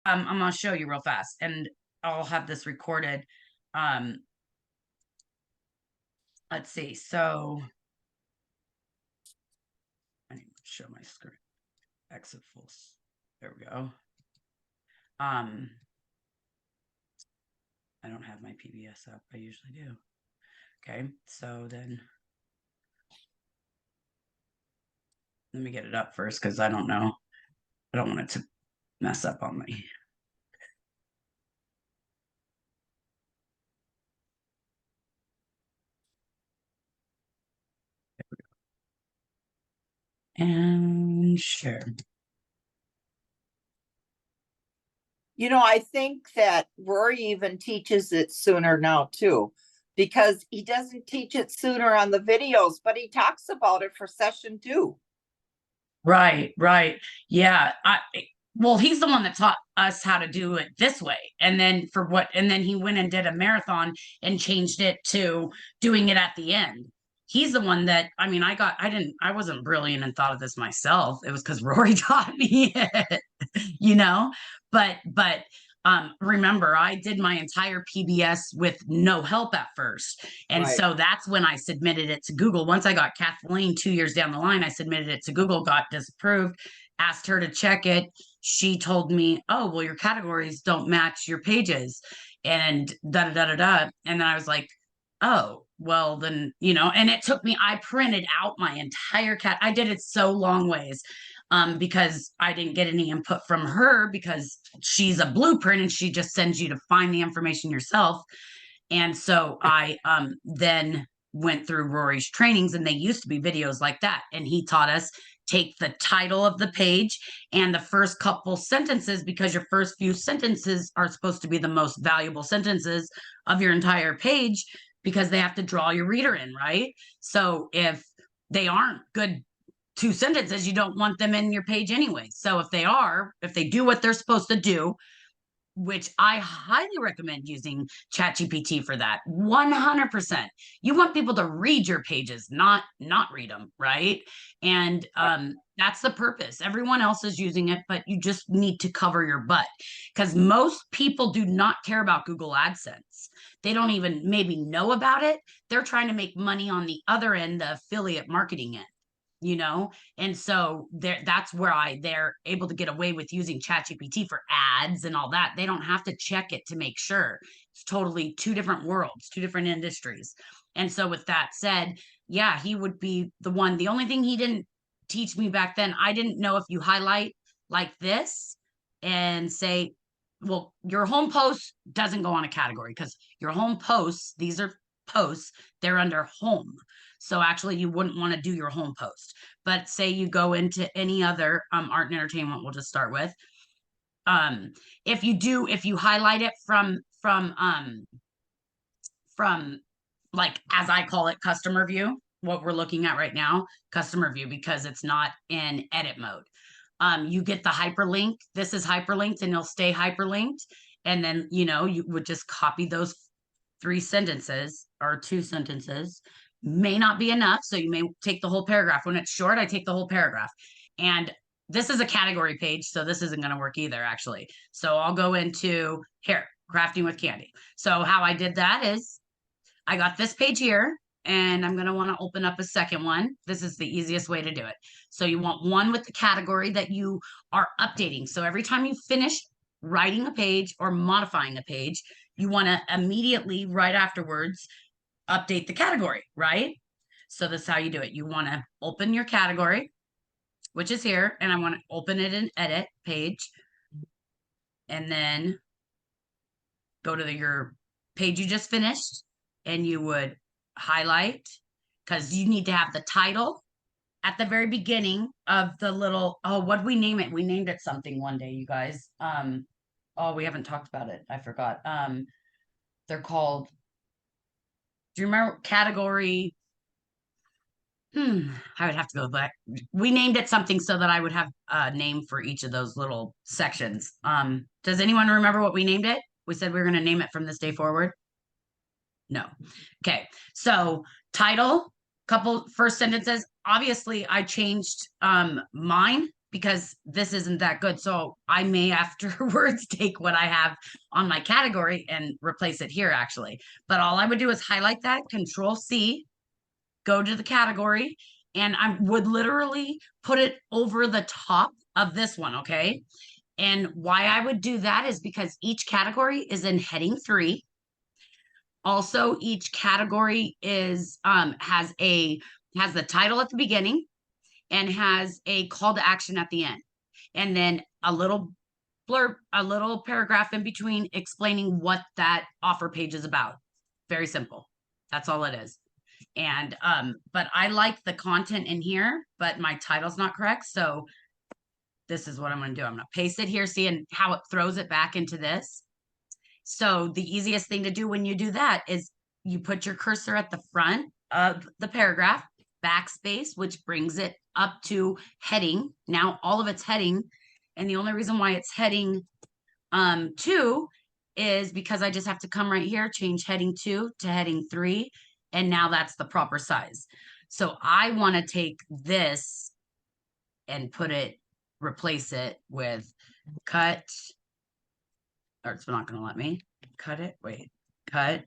I'm gonna show you real fast, and I'll have this recorded. Um, let's see. So I need to show my screen. Exit full. There we go. I don't have my PBS up. I usually do. Okay, so then let me get it up first because I don't know. I don't want it to mess up on me. And share. I think that Rory even teaches it sooner now too, because he doesn't teach it sooner on the videos, but he talks about it for session 2. Right, right. Yeah. Well, he's the one that taught us how to do it this way. And then he went and did a marathon and changed it to doing it at the end. He's the one that, I mean, I wasn't brilliant and thought of this myself. It was because Rory taught me it, you know? But remember, I did my entire PBS with no help at first. And Right. so that's when I submitted it to Google. Once I got Kathleen 2 years down the line, I submitted it to Google, got disapproved, asked her to check it. She told me, oh, well, your categories don't match your pages and da da da da da. And then I was like, oh, well, then, and it took me, I printed out my entire I did it so long ways. Because I didn't get any input from her because she's a blueprint and she just sends you to find the information yourself. And so I then went through Rory's trainings, and they used to be videos like that. And he taught us take the title of the page and the first couple sentences, because your first few sentences are supposed to be the most valuable sentences of your entire page because they have to draw your reader in, right? So if they aren't good 2 sentences, you don't want them in your page anyway. So if they do what they're supposed to do, which I highly recommend using ChatGPT for that. 100%. You want people to read your pages, not read them, right? And that's the purpose. Everyone else is using it, but you just need to cover your butt, because most people do not care about Google AdSense. They don't even maybe know about it. They're trying to make money on the other end, the affiliate marketing end. And so that's where they're able to get away with using ChatGPT for ads and all that. They don't have to check it to make sure. It's totally 2 different worlds, 2 different industries. And so with that said, yeah, he would be the one. The only thing he didn't teach me back then, I didn't know if you highlight like this and say, well, your home post doesn't go on a category because your home posts, these are posts, they're under home. So actually you wouldn't want to do your home post. But say you go into any other art and entertainment, we'll just start with. If you highlight it from like, as I call it, customer view, what we're looking at right now, customer view, because it's not in edit mode. You get the hyperlink. This is hyperlinked and it'll stay hyperlinked. And then, you would just copy those 3 sentences or 2 sentences. May not be enough. So you may take the whole paragraph. When it's short, I take the whole paragraph. And this is a category page, so this isn't going to work either, actually. So I'll go into here, crafting with Candy. So how I did that is I got this page here, and I'm going to want to open up a second one. This is the easiest way to do it. So you want one with the category that you are updating. So every time you finish writing a page or modifying a page, you want to immediately, right afterwards, update the category, right? So this is how you do it. You want to open your category, which is here, and I want to open it in edit page, and then go to your page you just finished, and you would highlight, because you need to have the title at the very beginning of the little, what'd we name it? We named it something one day, you guys. We haven't talked about it. I forgot. They're called, do you remember category? I would have to go back. We named it something so that I would have a name for each of those little sections. Does anyone remember what we named it? We said we were going to name it from this day forward. No. Okay. So title, couple first sentences. Obviously, I changed mine because this isn't that good. So I may afterwards take what I have on my category and replace it here actually. But all I would do is highlight that, Control C, go to the category, and I would literally put it over the top of this one, okay? And why I would do that is because each category is in heading 3. Also, each category is has the title at the beginning and has a call to action at the end. And then a little blurb, a little paragraph in between explaining what that offer page is about. Very simple. That's all it is. And but I like the content in here, but my title's not correct. So this is what I'm going to do. I'm going to paste it here, seeing how it throws it back into this. So the easiest thing to do when you do that is you put your cursor at the front of the paragraph, backspace, which brings it up to heading. Now all of it's heading. And the only reason why it's heading 2 is because I just have to come right here, change heading 2 to heading 3. And now that's the proper size. So I want to take this and replace it with cut, or it's not going to let me cut it. Wait, cut.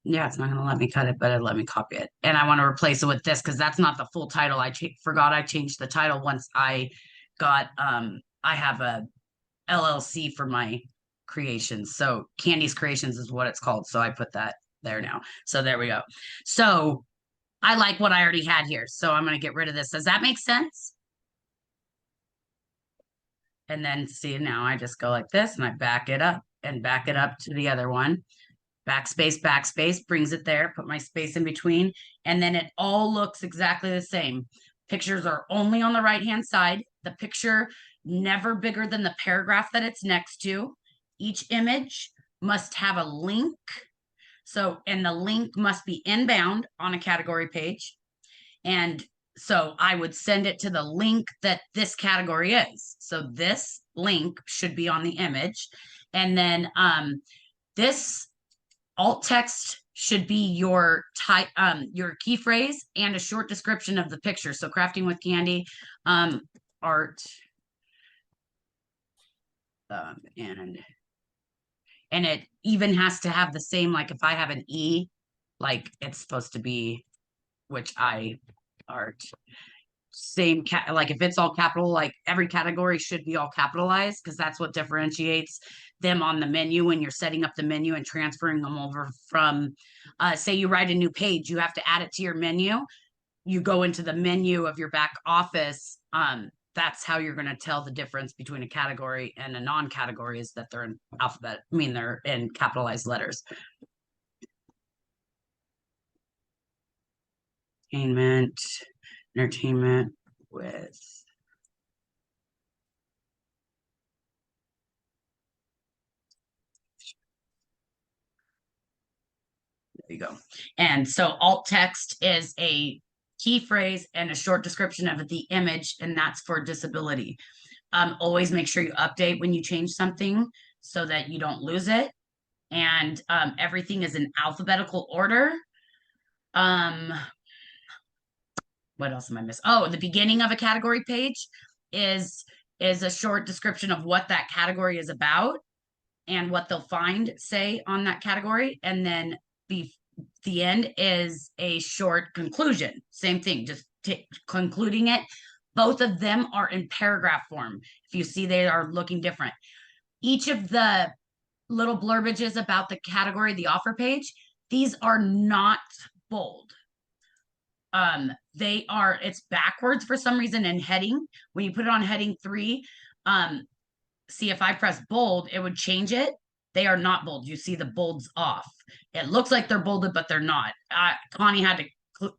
Yeah, it's not going to let me cut it, but it'll let me copy it. And I want to replace it with this because that's not the full title. I forgot I changed the title once I got, I have a LLC for my creations. So Candice Creations is what it's called. So I put that there now. So there we go. So I like what I already had here. So I'm going to get rid of this. Does that make sense? And then see, now I just go like this and I back it up and back it up to the other one. Backspace, brings it there, put my space in between, and then it all looks exactly the same. Pictures are only on the right-hand side. The picture never bigger than the paragraph that it's next to. Each image must have a link. So, and the link must be inbound on a category page. And so I would send it to the link that this category is. So this link should be on the image. And then this alt text should be your key phrase and a short description of the picture. So crafting with Candy, art, and it even has to have the same, like if I have an E, like it's supposed to be, which I art, same like if it's all capital, like every category should be all capitalized because that's what differentiates them on the menu when you're setting up the menu and transferring them over from say you write a new page, you have to add it to your menu, you go into the menu of your back office. That's how you're going to tell the difference between a category and a non-category is that they're in alphabet, I mean they're in capitalized letters. Entertainment with there you go. And so alt text is a key phrase and a short description of the image, and that's for disability. Always make sure you update when you change something so that you don't lose it. And everything is in alphabetical order. What else am I missing? Oh, the beginning of a category page is a short description of what that category is about and what they'll find, say, on that category. And then the end is a short conclusion. Same thing, just concluding it. Both of them are in paragraph form. If you see, they are looking different. Each of the little blurbages about the category, the offer page, these are not bold. It's backwards for some reason in heading. When you put it on heading 3, see if I press bold, it would change it. They are not bold. You see the bolds off. It looks like they're bolded, but they're not. Connie had to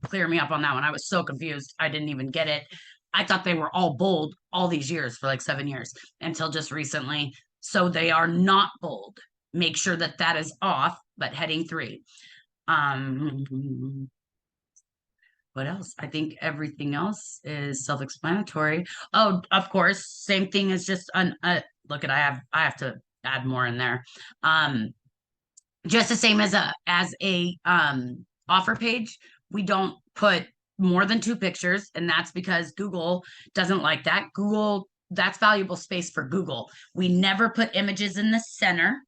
clear me up on that one. I was so confused. I didn't even get it. I thought they were all bold all these years for like 7 years until just recently. So they are not bold. Make sure that that is off, but heading 3. What else? I think everything else is self-explanatory. Oh, of course, same thing as just look at I have to add more in there. Just the same as a offer page, we don't put more than 2 pictures, and that's because Google doesn't like that. Google that's valuable space for Google. We never put images in the center.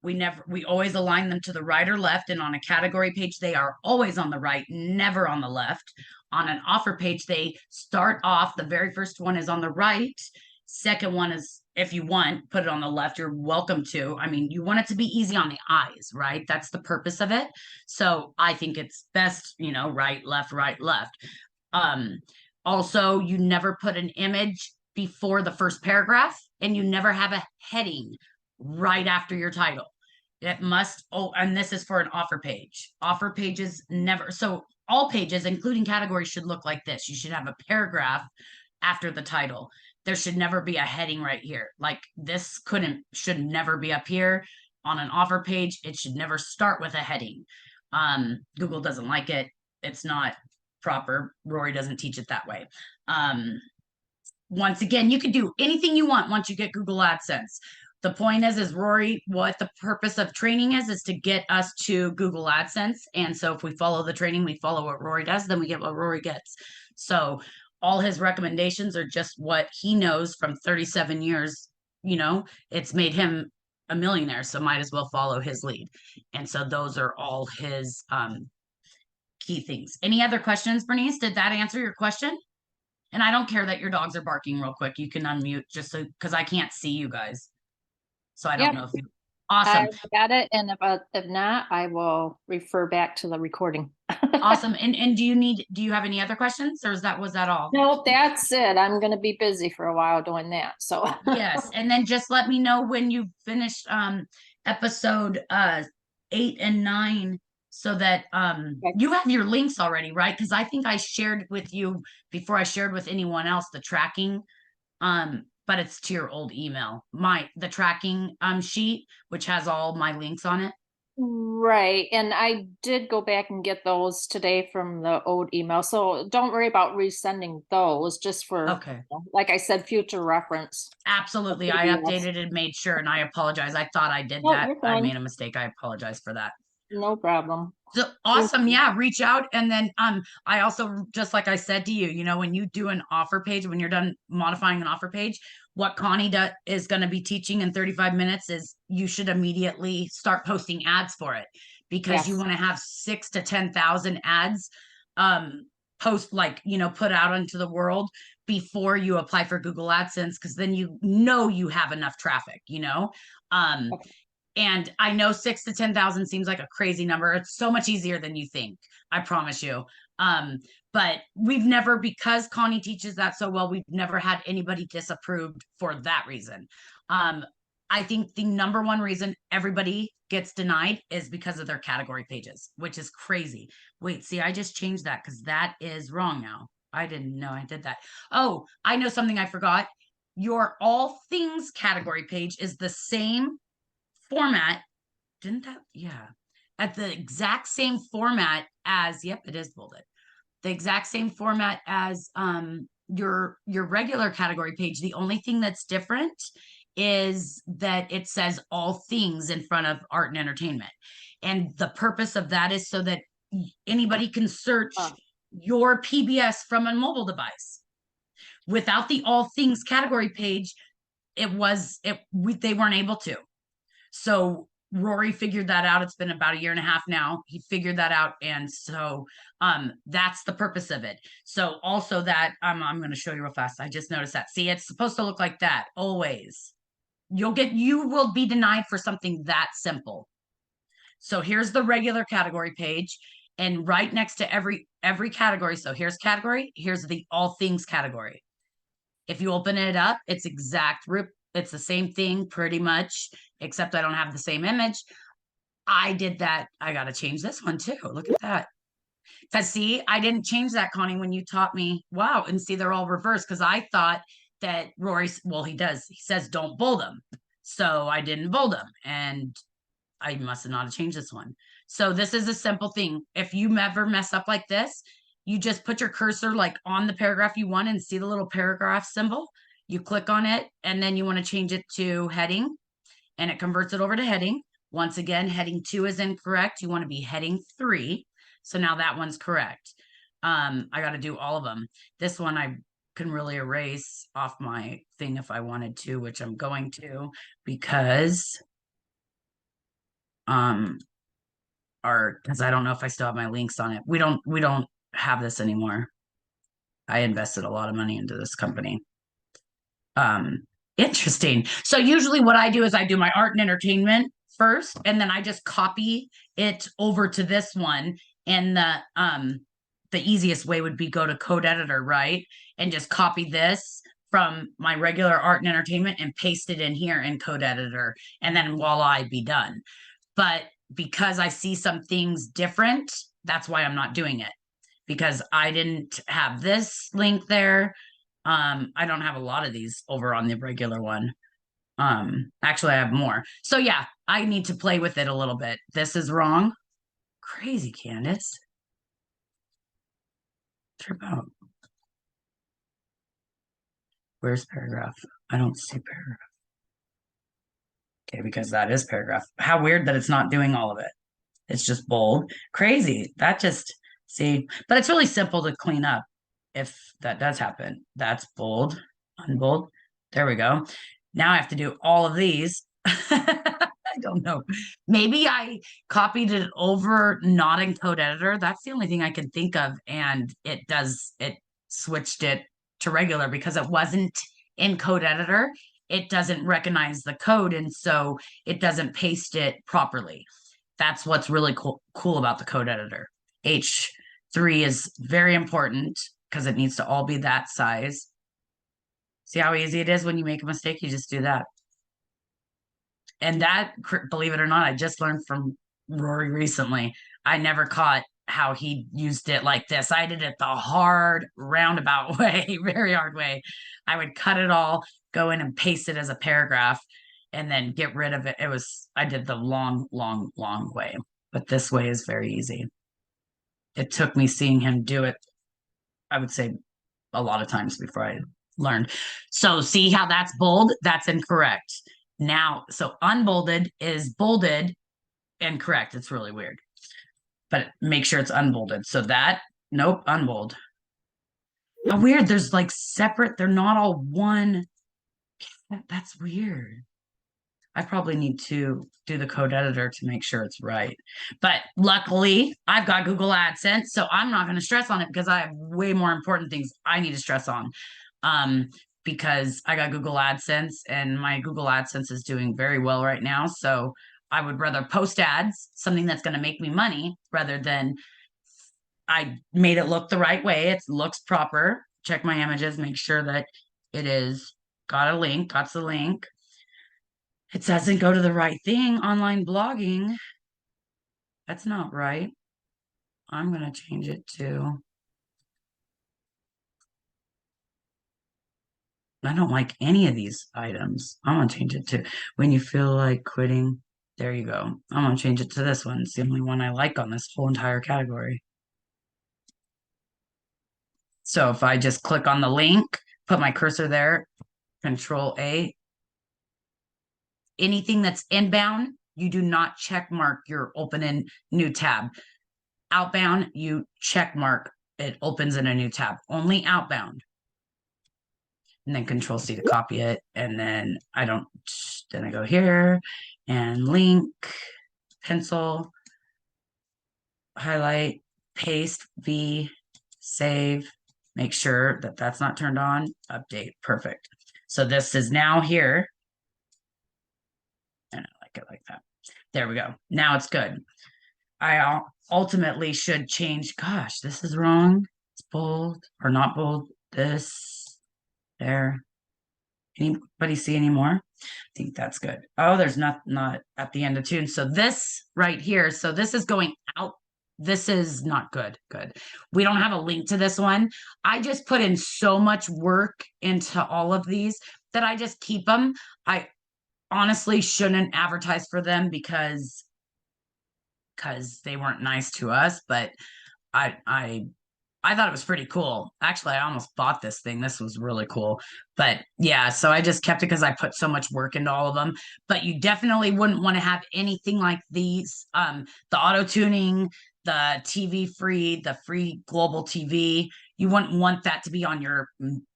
We always align them to the right or left. And on a category page, they are always on the right, never on the left. On an offer page, they start off, the very first one is on the right. Second one is, if you want, put it on the left, you're welcome to. I mean, you want it to be easy on the eyes, right? That's the purpose of it. So I think it's best, right, left, right, left. Also, you never put an image before the first paragraph, and you never have a heading right after your title. It must, and this is for an offer page. Offer pages never, so all pages, including categories, should look like this. You should have a paragraph after the title. There should never be a heading right here. Like this should never be up here on an offer page. It should never start with a heading. Google doesn't like it. It's not proper. Rory doesn't teach it that way. Once again, you can do anything you want once you get Google AdSense. The point is Rory, what the purpose of training is to get us to Google AdSense. And so if we follow the training, we follow what Rory does, then we get what Rory gets. So all his recommendations are just what he knows from 37 years. It's made him a millionaire, so might as well follow his lead. And so those are all his key things. Any other questions, Bernice? Did that answer your question? And I don't care that your dogs are barking real quick. You can unmute just so, because I can't see you guys. So I don't know if you, awesome. I got it. And if not, I will refer back to the recording. Awesome. And do you have any other questions, or was that all? No, that's it. I'm going to be busy for a while doing that. So yes. And then just let me know when you finished episode 8 and 9, so that you have your links already, right? Because I think I shared with you before I shared with anyone else the tracking, but it's to your old email, the tracking sheet, which has all my links on it. Right. And I did go back and get those today from the old email. So don't worry about resending those, just for, okay, like I said, future reference. Absolutely. I updated and made sure, and I apologize. I thought I did that. I made a mistake. I apologize for that. No problem. So awesome. Yeah, reach out. And then I also, just like I said to you, when you do an offer page, when you're done modifying an offer page, what Connie is going to be teaching in 35 minutes is you should immediately start posting ads for it, because you want to have 6,000 to 10,000 ads put out into the world before you apply for Google AdSense, because then you have enough traffic, And I know 6,000 to 10,000 seems like a crazy number. It's so much easier than you think. I promise you. But we've never, because Connie teaches that so well, we've never had anybody disapproved for that reason. I think the number one reason everybody gets denied is because of their category pages, which is crazy. Wait, see, I just changed that because that is wrong now. I didn't know I did that. Oh, I know something I forgot. Your all things category page is the same format. At the exact same format as, yep, it is bolded. The exact same format as your regular category page. The only thing that's different is that it says all things in front of art and entertainment. And the purpose of that is so that anybody can search your PBS from a mobile device. Without the all things category page, they weren't able to. So Rory figured that out. It's been about 1.5 years now. He figured that out. And so that's the purpose of it. So also that, I'm going to show you real fast. I just noticed that. See, it's supposed to look like that always. You will be denied for something that simple. So here's the regular category page, and right next to every category. So here's category, here's the all things category. If you open it up, it's it's the same thing pretty much, except I don't have the same image. I did that. I got to change this one too. Look at that. Because see, I didn't change that, Connie, when you taught me. Wow. And see, they're all reversed, because I thought that Rory's, well, he says don't bold them. So I didn't bold them, and I must have not changed this one. So this is a simple thing. If you ever mess up like this, you just put your cursor like on the paragraph you want and see the little paragraph symbol. You click on it, and then you want to change it to heading, and it converts it over to heading. Once again, heading 2 is incorrect. You want to be heading 3. So now that one's correct. I got to do all of them. This one I can really erase off my thing if I wanted to, which I'm going to, because because I don't know if I still have my links on it. We don't have this anymore. I invested a lot of money into this company. Interesting. So usually what I do is I do my art and entertainment first, and then I just copy it over to this one. And the easiest way would be go to code editor, right? And just copy this from my regular art and entertainment and paste it in here in code editor. And then voila, I'd be done. But because I see some things different, that's why I'm not doing it, because I didn't have this link there. I don't have a lot of these over on the regular one. Actually I have more. So yeah, I need to play with it a little bit. This is wrong. Crazy, Candice. Trip out. Where's paragraph? I don't see paragraph. Okay, because that is paragraph. How weird that it's not doing all of it. It's just bold. Crazy. That just, see, but it's really simple to clean up if that does happen. That's bold, unbold. There we go. Now I have to do all of these. I don't know. Maybe I copied it over not in code editor. That's the only thing I can think of. And it switched it to regular because it wasn't in code editor. It doesn't recognize the code. And so it doesn't paste it properly. That's what's really cool about the code editor. H3 is very important because it needs to all be that size. See how easy it is when you make a mistake? You just do that. And that, believe it or not, I just learned from Rory recently. I never caught how he used it like this. I did it the hard roundabout way, very hard way. I would cut it all, go in and paste it as a paragraph, and then get rid of it. I did the long way, but this way is very easy. It took me seeing him do it, I would say, a lot of times before I learned. So see how that's bold? That's incorrect. Now, so unbolded is bolded and correct. It's really weird, but make sure it's unbolded. So that, nope, unbold. How weird. There's like separate, they're not all one. That's weird. I probably need to do the code editor to make sure it's right. But luckily, I've got Google AdSense, so I'm not going to stress on it because I have way more important things I need to stress on. Because I got Google AdSense and my Google AdSense is doing very well right now. So I would rather post ads, something that's going to make me money, rather than I made it look the right way. It looks proper. Check my images, make sure that it is got a link, got the link. It doesn't go to the right thing. Online blogging. That's not right. I'm going to change it to, I don't like any of these items. I'm going to change it to when you feel like quitting. There you go. I'm going to change it to this one. It's the only one I like on this whole entire category. So if I just click on the link, put my cursor there, Control A, anything that's inbound, you do not check mark your open in new tab. Outbound, you check mark, it opens in a new tab. Only outbound. And then Control C to copy it. And then I go here and link, pencil, highlight, paste, V, save, make sure that that's not turned on, update, perfect. So this is now here. And I like it like that. There we go. Now it's good. I ultimately should change. Gosh, this is wrong. It's bold or not bold. This, there. Anybody see any more? I think that's good. Oh, there's not at the end of tune. So this right here. So this is going out. This is not good. Good. We don't have a link to this one. I just put in so much work into all of these that I just keep them. I honestly shouldn't advertise for them because they weren't nice to us, but I thought it was pretty cool. Actually, I almost bought this thing. This was really cool. But yeah, so I just kept it because I put so much work into all of them. But you definitely wouldn't want to have anything like these. The auto tuning, the TV free, the free global TV. You wouldn't want that to be on your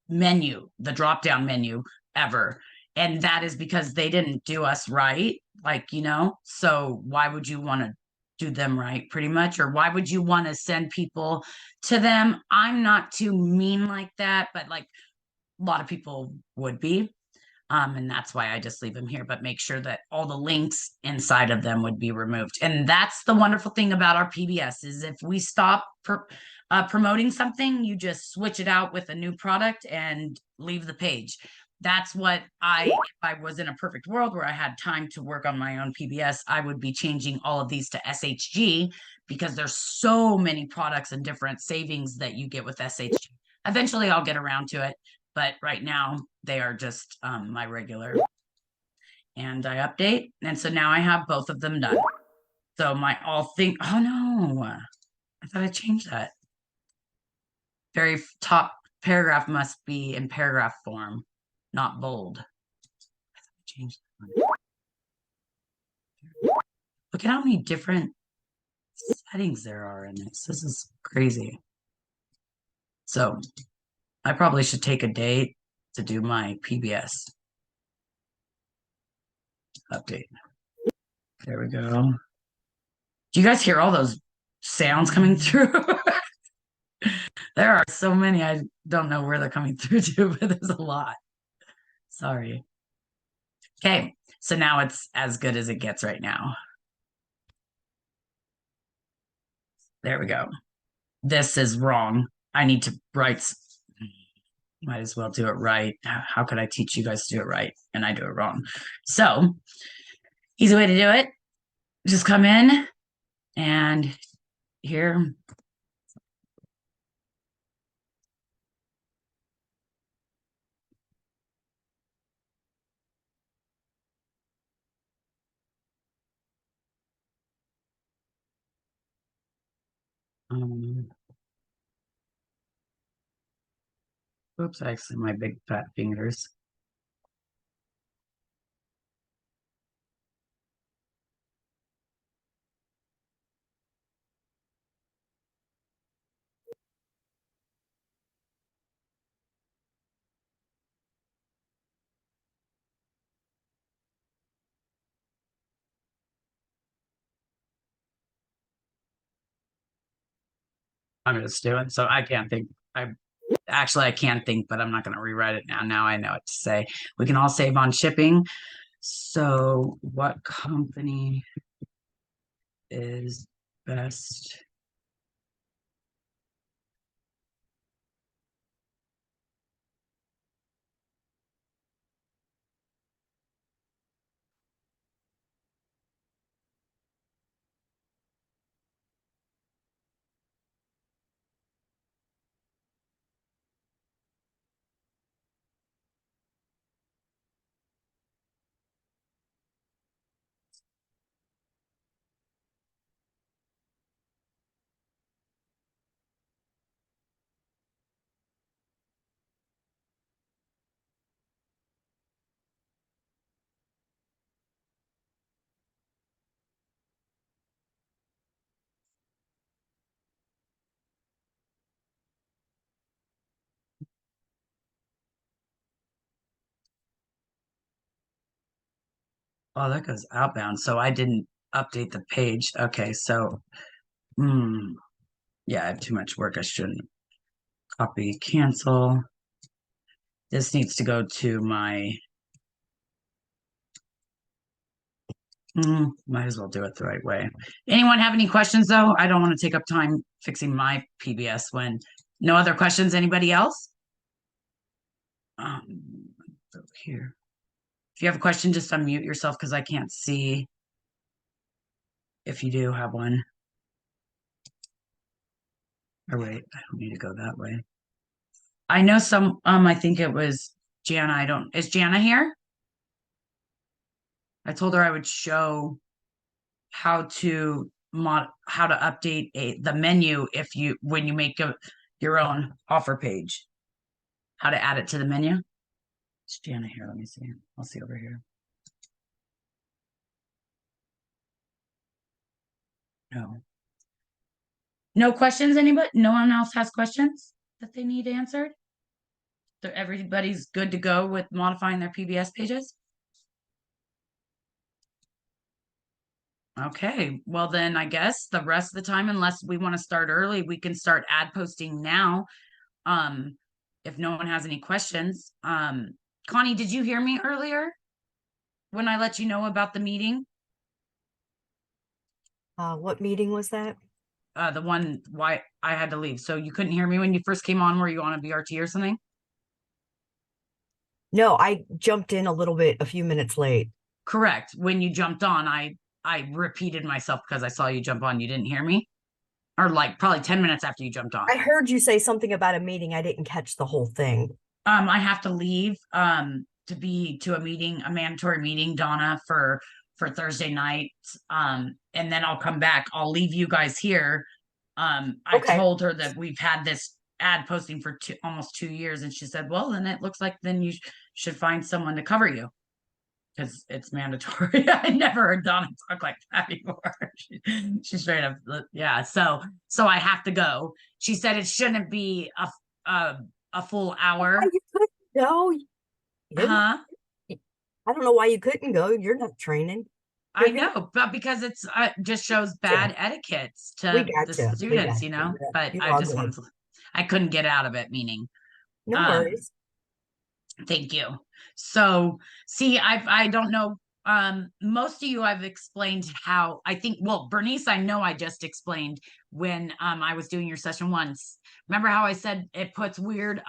menu, the drop down menu ever. And that is because they didn't do us right. Like, so why would you want to do them right, pretty much? Or why would you want to send people to them? I'm not too mean like that, but like a lot of people would be. And that's why I just leave them here, but make sure that all the links inside of them would be removed. And that's the wonderful thing about our PBS is if we stop promoting something, you just switch it out with a new product and leave the page. That's what if I was in a perfect world where I had time to work on my own PBS, I would be changing all of these to SHG because there's so many products and different savings that you get with SHG. Eventually I'll get around to it, but right now they are just my regular. And I update, and so now I have both of them done. So my oh no, I thought I changed that. Very top paragraph must be in paragraph form, not bold. Change that one. Look at how many different settings there are in this. This is crazy. So I probably should take a day to do my PBS update. There we go. Do you guys hear all those sounds coming through? There are so many. I don't know where they're coming through to, but there's a lot. Sorry. Okay, so now it's as good as it gets right now. There we go. This is wrong. I need to write. Might as well do it right. How could I teach you guys to do it right and I do it wrong? So, easy way to do it. Just come in and here. Oops, actually my big fat fingers. I'm just doing so I can't think. I can't think, but I'm not going to rewrite it now. Now I know what to say. We can all save on shipping. So, what company is best? Oh, that goes outbound. So I didn't update the page. Okay, so yeah, I have too much work. I shouldn't copy, cancel. This needs to go to my might as well do it the right way. Anyone have any questions though? I don't want to take up time fixing my PBS when no other questions. Anybody else? Over here. If you have a question, just unmute yourself because I can't see if you do have one. Or wait, I don't need to go that way. I know some, I think it was Jana. Is Jana here? I told her I would show how to update the menu when you make your own offer page. How to add it to the menu. It's Jana here. Let me see. I'll see over here. No. No questions, anybody? No one else has questions that they need answered? everybody's good to go with modifying their PBS pages? Okay, well then I guess the rest of the time, unless we want to start early, we can start ad posting now. If no one has any questions. Connie, did you hear me earlier when I let you know about the meeting? What meeting was that? The one why I had to leave. So you couldn't hear me when you first came on. Were you on a BRT or something? No, I jumped in a few minutes late. Correct. When you jumped on, I repeated myself because I saw you jump on. You didn't hear me? Or like probably 10 minutes after you jumped on. I heard you say something about a meeting. I didn't catch the whole thing. I have to leave to be to a meeting, a mandatory meeting, Donna, for Thursday night. And then I'll come back. I'll leave you guys here. I Okay. told her that we've had this ad posting for almost 2 years, and she said, well, then it looks like then you should find someone to cover you because it's mandatory. I never heard Donna talk like that before. She straight up, yeah. So I have to go. She said it shouldn't be a full hour. Why you couldn't go? Huh? I don't know why you couldn't go. You're not training. I know, but because it's just shows bad etiquettes to the students, you know. But I just wanted to, I couldn't get out of it. Meaning, no worries. Thank you. So, see, I don't know. Most of you I've explained how I think. Well, Bernice, I know I just explained when I was doing your session once. Remember how I said it puts weird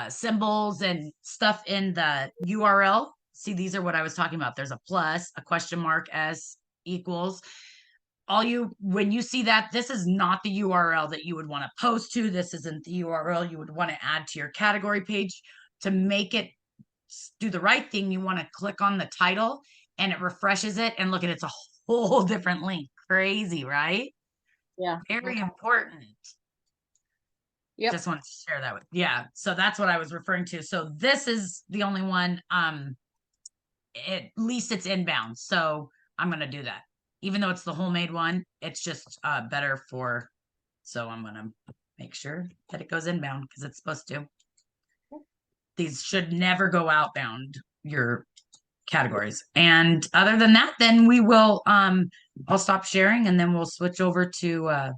symbols and stuff in the URL. See, these are what I was talking about. There's a plus, a question mark, S equals. When you see that, this is not the URL that you would want to post to. This isn't the URL you would want to add to your category page. To make it do the right thing, you want to click on the title and it refreshes it. And look at it's a whole different link. Crazy, right? Yeah. Very important. Yep. Just wanted to share that with, yeah. So that's what I was referring to. So this is the only one, at least it's inbound. So I'm going to do that. Even though it's the homemade one, it's just better for, so I'm going to make sure that it goes inbound because it's supposed to. These should never go outbound, your categories. And other than that, then we will, I'll stop sharing and then we'll switch over to,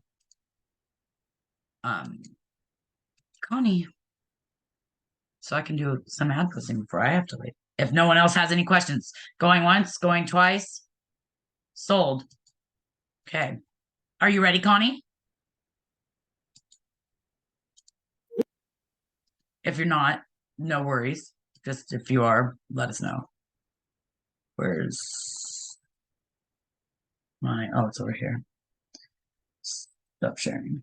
Connie. So I can do some ad posting before I have to leave. If no one else has any questions, going once, going twice, sold. Okay. Are you ready, Connie? If you're not, no worries. Just if you are, let us know. Where's my, oh, it's over here. Stop sharing.